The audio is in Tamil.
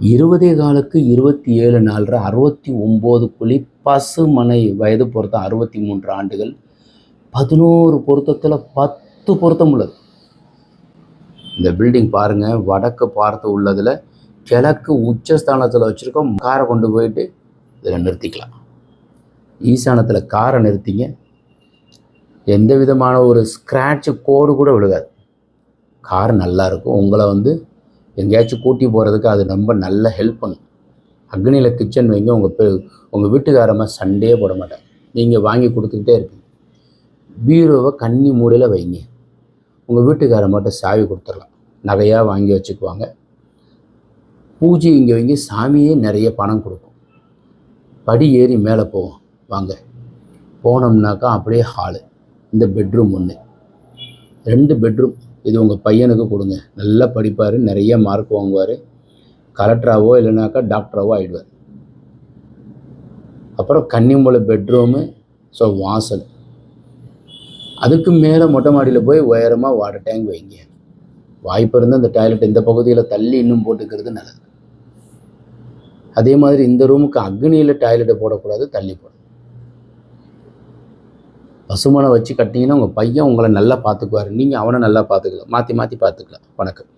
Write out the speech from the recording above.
20 காலுக்கு 27 4 69 குழி பசுமனை வயது பொருத்தம் 63 ஆண்டுகள் 11 பொருத்தத்தில் 10 பொருத்தம் உள்ளது. இந்த பில்டிங் பாருங்கள், வடக்கு பார்த்து உள்ளதில் கிழக்கு உச்சஸ்தானத்தில் வச்சுருக்கோம். காரை கொண்டு போயிட்டு இதில் நிறுத்திக்கலாம். ஈசானத்தில் காரை நிறுத்திங்க, எந்த விதமான ஒரு ஸ்க்ராட்சு கோடு கூட விழுகாது. கார் நல்லாயிருக்கும். உங்களை எங்கேயாச்சும் கூட்டி போகிறதுக்கு அது ரொம்ப நல்ல ஹெல்ப் பண்ணும். அக்னியில் கிச்சன் வைங்க, உங்கள் வீட்டுக்காரமாக சண்டையே போட மாட்டாங்க. நீங்கள் வாங்கி கொடுத்துக்கிட்டே இருப்பீங்க. பீரோவை கன்னி மூலையில் வைங்க, உங்கள் வீட்டுக்கார மட்டும் சாவி கொடுத்துடலாம், நகையாக வாங்கி வச்சுக்குவாங்க. பூஜை இங்கே வைங்க, சாமியே நிறைய பணம் கொடுக்கும். படி ஏறி மேலே போவோம் வாங்க. போனோம்னாக்கா அப்படியே ஹாலு. இந்த பெட்ரூம் 1, 2 பெட்ரூம். இது உங்கள் பையனுக்கு கொடுங்க, நல்லா படிப்பார், நிறைய மார்க் வாங்குவார், கலெக்டராகவோ இல்லைனாக்கா டாக்டராகவோ ஆகிடுவார். அப்புறம் கன்னிமூலை பெட்ரூமு. ஸோ வாசல். அதுக்கு மேலே மொட்டை மாடியில் போய் உயரமாக வாட்டர் டேங்க் வைங்க. வாய்ப்பு இருந்தால் இந்த டாய்லெட் இந்த பகுதியில் தள்ளி இன்னும் போட்டுக்கிறது நல்லது. அதே மாதிரி இந்த ரூமுக்கு அக்னியில் டாய்லெட்டை போடக்கூடாது, தள்ளி போடணும். பசுமனை வச்சு கட்டிங்கன்னா உங்கள் பையன் உங்களை நல்லா பார்த்துக்குவார், நீங்கள் அவனை நல்லா பார்த்துக்கலாம், மாற்றி மாற்றி பார்த்துக்கலாம். வணக்கம்.